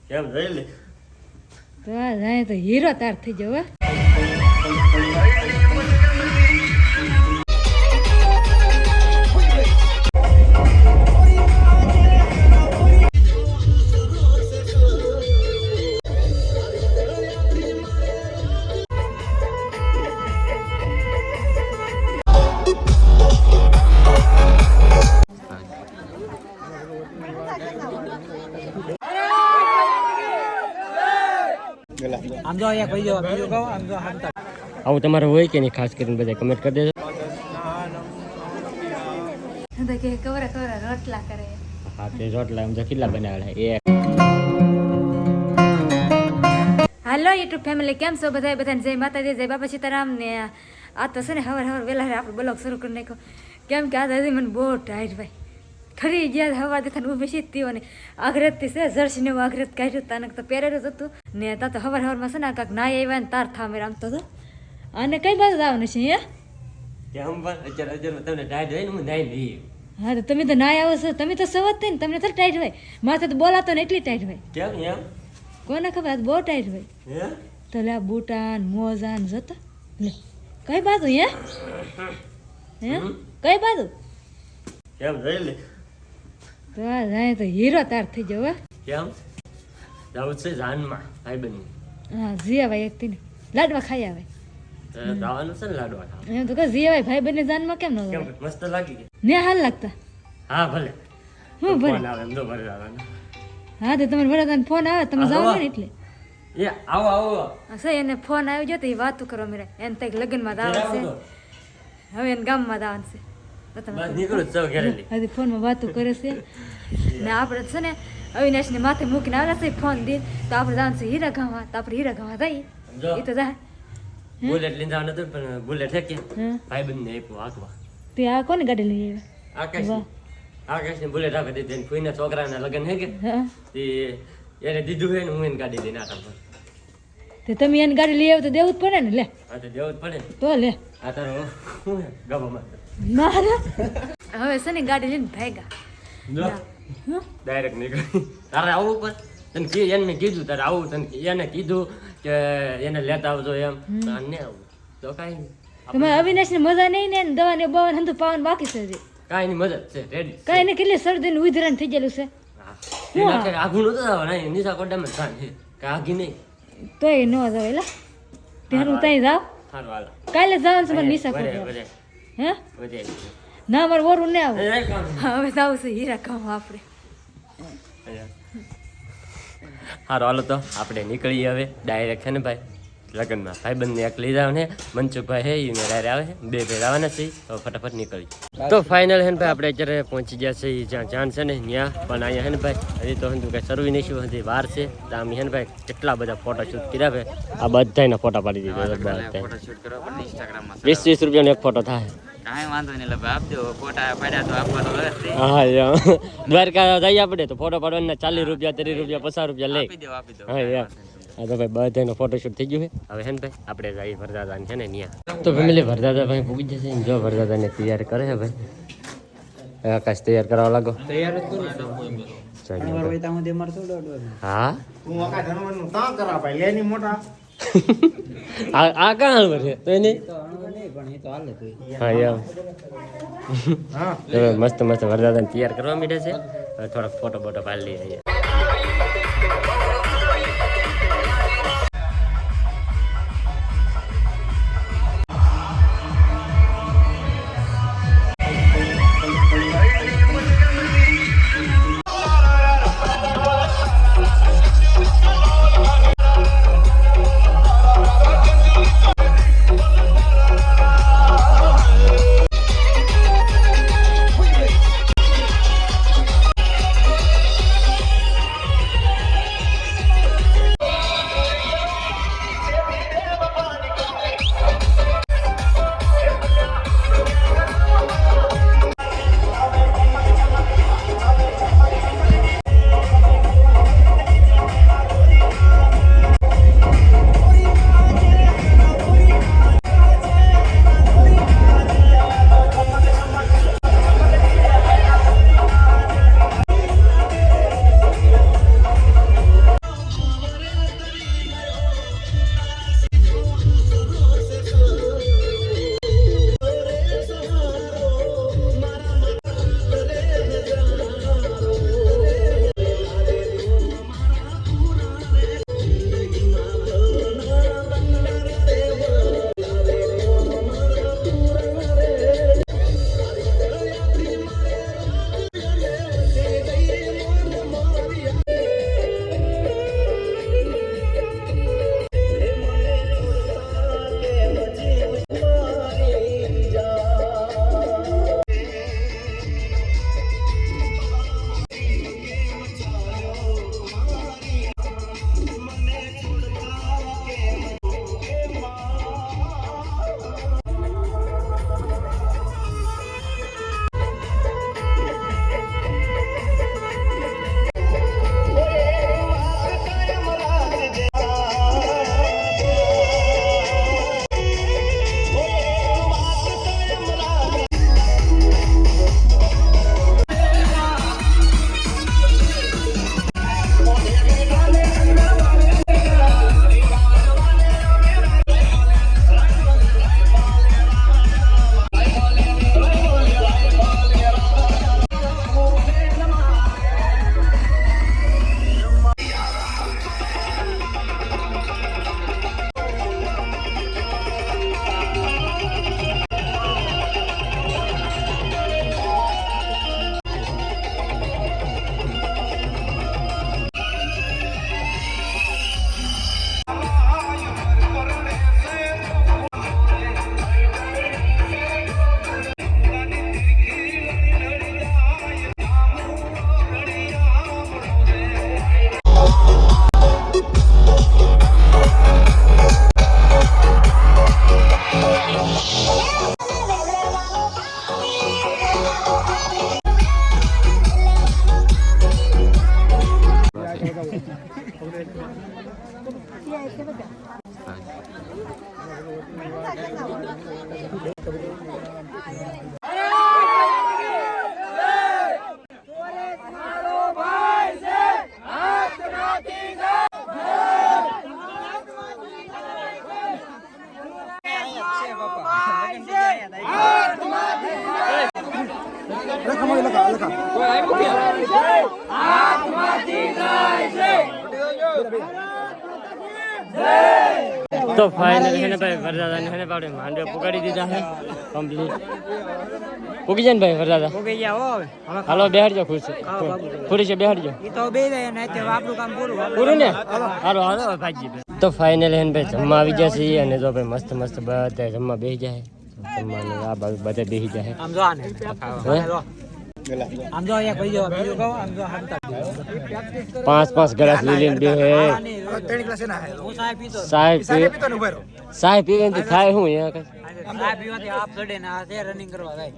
કેમ જોઈ લે તો આ જાય તો હીરો તાર થઈ જાવ. આમ જો અહીંયા કહી દો બીજું કહો આમ જો હામતા આવું તમારે હોય કે નહીં ખાસ કરીને બધા કમેન્ટ કરી દેજો. તો કે કવરા કવરા રોટલા કરે. હા તે રોટલા આમ તો કેટલા બનાવેલા એ. હાલો યુટ્યુબ ફેમિલી, કેમ છો બધા? બધાને જય માતાજી, જય બાપા સીતારામ. ને આ તો છે ને હવાર વહેલા આપણે બ્લોગ શરૂ કરી નાખ્યો, કેમ કે આ હજી મને બહુ ટાઈટ ભાઈ ખરી ગયા હવા દેખાને ઊભી સીધતી ને આગ્રતથી છે જર્સીને એવું આગ્રત કાઢ્યું તાનક તો પહેરેલું જ હતું ને તા તો હવારમાં છે ને કાંક નાય આવ્યા ને તાર થા મેં આમતો હતો. અને કઈ બાજુ જવાનું છે હે? કેમ પણ અત્યારે તમને ટાઈટ હોય ને હું નાઈ લઈએ. હા તો તમે તો નાય આવો છો, તમે તો સવત થઈ ને તમને તો ટાઈટ હોય, માથે તો બોલાતો ને એટલી ટાઈટ હોય. કેમ એમ કોને ખબર આ બહુ ટાઈટ હોય. હે તો લે બુટાન મોજાન જતા લે કઈ બાજુ હે? હે કઈ બાજુ? કેમ જોઈ લે તો આ જાય તો હીરો તાર થઈ જાવ. કેમ જાવું છે જાનમાં ભાઈ બની હા જીયાભાઈ એક થી લાડવા ખાઈ આવે જવાનું છે ને લાડવા ખાવા. એમ તો કહે જીયાભાઈ ભાઈ બંને જાનમાં કેમ ન કેમ જાય? મસ્ત લાગી ગઈ? ને હાલ લાગતા હા ભલે હું ભલે. ફોન આવે એમ તો ભલે આવવાનું. હા તો તમારે વડાદાન ફોન આવે તમે હા, જાઓ હા. ને એટલે એ આવો આવો સર એને ફોન આવી ગયો તો એ વાતું કરવા મેરે એને તક લગ્નમાં દાવા છે, હવે એને ગામમાં દાવાનું છે તો તમે બસ નીકળું જ જાઉં ઘરેલી. હજી ફોનમાં વાતું કરે છે ને આપણે છે ને અવિનાશને માથે મૂકીને આવ્યા છે ફોન દે તો આપણે જવાનું છે હીરા ગામમાં, તો આપણે હીરા ગામમાં જઈએ જો. એ તો જાય. બુલેટ લઈને જવાનું હતું પણ બુલેટ છે કે હા ભાઈ બંને આપ્યું હાંકવા. તે આ કોને ગાડી લઈ આવ્યા? આકાશ વાહ. આકાશને બુલેટ આપી દીધી એને કોઈના છોકરાના લગ્ન હે કે હા તે એને દીધું હોય ને હું એને ગાડી દઈને આટા પર. તે તમે એની ગાડી લઈ આવો તો દેવું જ પડે ને. લે હા તો દેવું જ પડે ને. તો લે આ તારો શું હે ગભામાં ના રે. હવે છે ને ગાડી લઈને ભાગ્યા. જો ડાયરેક્ટ નીકળી. તારે આવવું પણ તને એને મેં કીધું તારે આવું તને એને કીધું કે એને લેતા આવજો એમ તારે નહીં આવું તો કાંઈ નહીં. તમારે અવિનાશની મજા નહીં ને દવા ને બવા હંધુ પાવન બાકી છે હજી. કાંઈ નહીં મદદ છે રેડી. કઈ ને કેટલી શરદી ને ઉધરાણ થઈ ગયેલું છે આઘું નતું આવવાનું નિશા કોડામાં થાન છે કે આઘી નહીં. તોય ન જાવ એલા ત્યાં ત્યાં જાવ. સારું હાલો કાલે જવાનું છે મને નિશા વધે કરવા. વધે હે વધે ના મારે વરું ને આવું. એ કામ હવે જાવું છે હીરા કામ આપણે. સારું હાલો તો આપણે નીકળીએ હવે ડાયરેક્ટ છે ને ભાઈ લગ્નમાં ભાઈબંધને એક લઈ જાવ ને મનસુખભાઈ હે એ મેળારે આવે છે, બે ભેર આવવાના છે હવે ફટાફટ નીકળી. તો ફાઇનલ હે ને ભાઈ આપણે અત્યારે પહોંચી ગયા છે જ્યાં જાન છે ને ત્યાં પણ અહીંયા હે ને ભાઈ હજી તો હજુ કાંઈ શરૂ નહીં શું હજી વાર છે તો આમ હે ને ભાઈ કેટલા બધા ફોટો શૂટ કર્યા ભાઈ આ બધાના ફોટા પાડી દીધા બધા 20-20 રૂપિયાનો એક ફોટો થાય. કાંઈ વાંધો નહીં એટલે આપજો ફોટા પાડ્યા તો આપવાનો રહે હા દ્વારકા જઈએ આપણે તો ફોટો પાડવાના 40 રૂપિયા 30 રૂપિયા 50 રૂપિયા લઈ. આપી દો હા યાર હા તો ભાઈ બધાનો ફોટોશૂટ થઈ ગયું છે હવે હે ને ભાઈ આપણે જઈએ વરદાદાને છે ને ત્યાં. તો ફેમિલી વરદાદા ભાઈ પૂગી જશે ને જો વરદાદાને તૈયાર કરે છે ભાઈ. આકાશ તૈયાર કરવા લાગો. તૈયાર જ કરું ચાલો. હા આ કાં હાલ છે તો એને હા યાર હવે મસ્ત મસ્ત વરદાદાને તૈયાર કરવા માંડ્યા છે. હવે થોડાક ફોટો બોટો પાડી લઈએ અહીંયા. તો ફાઇનલ છે ને ભાઈ વરદાદાને છે ને આપણે માંડવે પુગાડી દીધા છે કમ્પ્લીટ. પુગી જાય ને ભાઈ વરદાદા? ઉગી ગયા હો હવે. હાલો બેહાડજો ખુરશી. ખુરશી બેહાડજો. ઈ તો બે જાય ને તે આપણું કામ પૂરું. પૂરું ને? હાલો હાલો ભાજી. તો ફાઇનલ છે ને ભાઈ જમવા આવી જશે અને જો ભાઈ મસ્ત મસ્ત બધા જમવા બેસી જાય. જમવાનું આ બાજુ બધા બેસી જાય. આમ જો આને આમ જો એક ભાઈ જો બીજું કહો આમ જો હાલતા 5 ગ્લાસ લીલીને બે હે. હું સાહેબ પીતો સાહેબ પીવે થાય હું અહીંયા કઈ. સાહેબ પીવાથી આપ ચડે ને આ તે રનિંગ કરવા જાય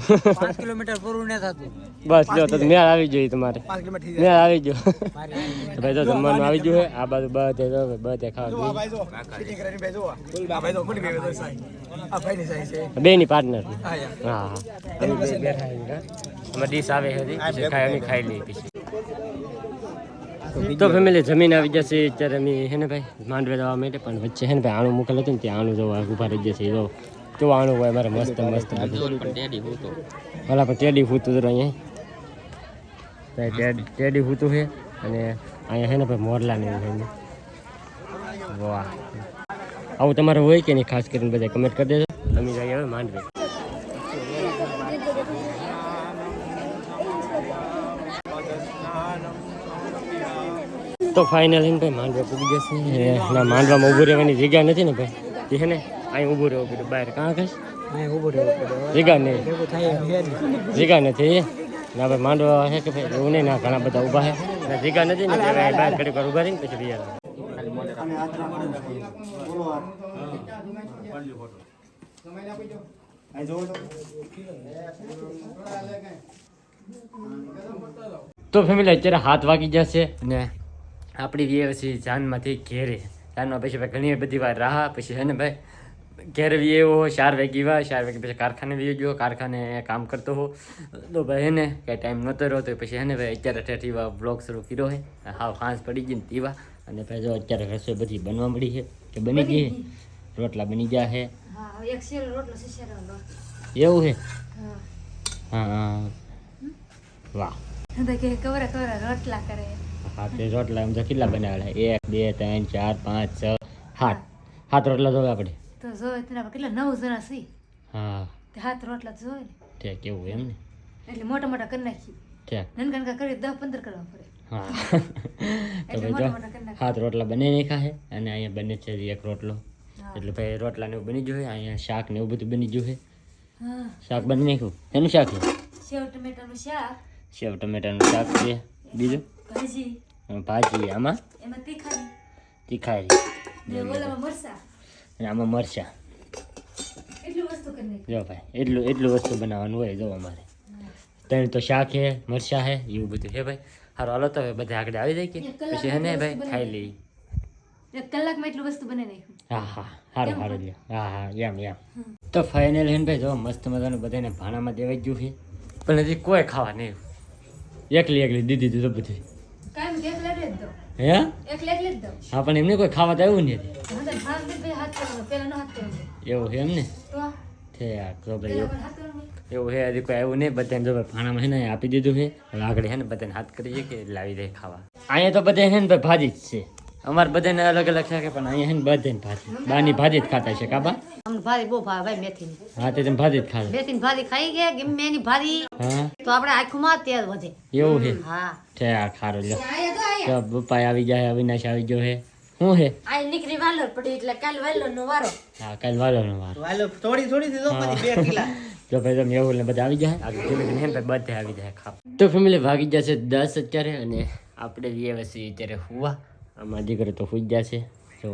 5 કિલોમીટર પૂરું ન થતું. બસ લ્યો તો મેળ આવી જોઈએ તમારે. મેળ આવી ગયો. તો ભાઈ તો જમવાનું આવી ગયું છે આ બાજુ બધે ખાવા બે ની પાર્ટનર. હા હા અમે બે બેઠા અમે ડીશ આવે છે પછી ખાઈ લઈએ પછી. તો ફેમિલી જમીન આવી જશે અત્યારે અમે હે ને ભાઈ માંડવે જવા માટે પણ વચ્ચે હે ને ભાઈ આણું મૂકેલું હતું ને ત્યાં આણું જોવા ઊભા રહી જશે. જો કેવું આણું હોય મારે મસ્ત મસ્ત. ભલા પણ ટેડી ફૂતું હતું અહીંયા ટેડી ફૂતું છે અને અહીંયા છે ને ભાઈ મોરલા ને એવું છે. વાહ આવું તમારે હોય કે નહીં ખાસ કરીને બધા કમેન્ટ કરી દેજો. અમે જઈએ હવે માંડવે. તો ફાઇનલ ભાઈ માંડવા પૂરી જશે. ના માંડવામાં ઊભું રહેવાની જગ્યા નથી ને ભાઈ એ છે ને અહીં ઊભું રહેવું પડે બહાર. કાં કહીશ જગ્યા નહીં જગ્યા નથી ના ભાઈ માંડવા છે કે ભાઈ એવું નહીં ના ઘણા બધા ઊભા છે જગ્યા નથી ને બહાર ઘડી વાર ઊભા રહીને પછી બિયાર. તો ફેમિલી અત્યારે 7 વાગી જશે અને આપણી વ્યવસ્થિત જાનમાંથી ઘેરે જાનમાં પછી ભાઈ ઘણી બધી વાર રાહ પછી છે ને ભાઈ ઘેર બી એવો 4 વાગી વા 4 વાગે પછી કારખાને બી ગયો કારખાને કામ કરતો હો તો ભાઈ હે ને કાંઈ ટાઈમ નહોતો રહ્યો તો પછી હે ને ભાઈ અત્યારે ઠેઠી બ્લોગ શરૂ કર્યો છે. હાવ ફાંસ પડી ગઈ ને તીવા અને ભાઈ જો અત્યારે રસોઈ બધી બનવા મળી છે કે બની ગઈ રોટલા બની ગયા છે. એવું છે હા વાહ રોટલા કરે. હા તે રોટલા એમ તો કેટલા બનાવેલા 1 2 3 4 5 6 7 રોટલા જોવે આપણે તો જોવે તેના કેટલા 9 જણા છે. હા તે 7 રોટલા જોવે ને ઠીક કેવું એમ ને એટલે મોટા મોટા કરી નાખી. ઠીક નનકા કરી 10-15 કરવા પડે. હા તો ભાઈ જો 7 રોટલા બની નાખ્યા છે અને અહીંયા બને છે 1 રોટલો એટલે ભાઈ રોટલા ને એવું બની ગયું છે. અહીંયા શાક ને એવું બધું બની ગયું છે. હા શાક બની નાખ્યું એનું શાક છે સેવ ટમેટાનું શાક સેવ ટમેટાનું શાક છે બીજું ભાજી આમાં એમાં તીખારી તીખારી ને ઓલામાં મરસા અને આમાં મરચાં. એટલું વસ્તુ કરી નાખી. જો ભાઈ એટલું વસ્તુ બનાવવાનું હોય જો અમારે ત્રણ તો શાક છે મરચાં છે એવું બધું છે ભાઈ. સારું હાલો તો હવે બધા આગળ આવી જાય કે પછી હે ને ભાઈ ખાઈ લઈએ. 1 કલાકમાં એટલું વસ્તુ બનાવી નાખ્યું. હા સારું લ્યો હા એમ તો ફાઇનલ હે ને ભાઈ જો મસ્ત મજાનું બધાને ભાણામાં દેવાઈ ગયું છે પણ હજી કોઈ ખાવા નહીં. એકલી દીધી દીધું બધું કાંઈ એકલા જ દો હે એકલા જ દો. હા પણ એમને કોઈ ખાવા તો આવ્યું નહીં હવે ભાગ દે ભાઈ હાથ કરવાનો પેલા નો હાથ કરવાનો એવું છે એમ ને તો તો ભાઈ પેલા હાથ કરવાનો એવું છે હજી કોઈ આવ્યું નહીં બધાને જો ભાઈ ભાણામાં છે ને આપી દીધું છે હવે આગળ છે ને બધાને હાથ કરીએ કે લાવી દે ખાવા. અહીંયા તો બધા છે ને ભાઈ ભાજી જ છે અમારે બધાને અલગ અલગ શાક પણ અહીંયા છે ને બધાને ભાજી બાની ભાજી જ ખાતા છે કાબા. અમને ભારી બહુ ભાવે ભાઈ મેથીની. હા તે તમે ભાજી જ ખાતા મેથીની ભારી ખાઈ ગયા ગમે એની ભારી હા તો આપણે આંખમાં તેલ વધે. એવું છે હા ખારો લ્યો તો બપ્પા આવી જાય અવિનાશ આવી ગયો છે શું છે આ નીકળી વાલો પડી એટલે કાલ વાલો નો વારો. હા કાલ વાલોનો વાર થોડી દીધો પછી 2 કિલા જો ભાઈ તમે એવું ને બધા આવી જાય આગળ ધીમે ધીમે ને બધા આવી જાય ખાવા. તો ફેમિલી ભાગી જશે 10 અત્યારે અને આપણે વ્યવસ્થિત અત્યારે હુવા આમાં દીકરો તો સુઈ જશે જો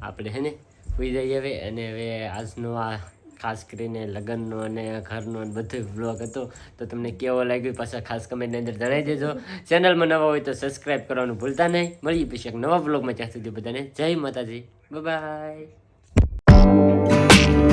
આપણે હે ને સુઈ જઈએ હવે અને હવે આજનો આ ખાસ કરીને લગ્નનો અને ઘરનો અને બધો વ્લોગ હતો. તો તમને કેવો લાગ્યો પાછા ખાસ કમેન્ટની અંદર જણાવી દેજો. ચેનલમાં નવા હોય તો સબસ્ક્રાઈબ કરવાનું ભૂલતા નહીં. મળીએ પછી એક નવા વ્લોગમાં. ત્યાં સુધી બધાને જય માતાજી. બાય.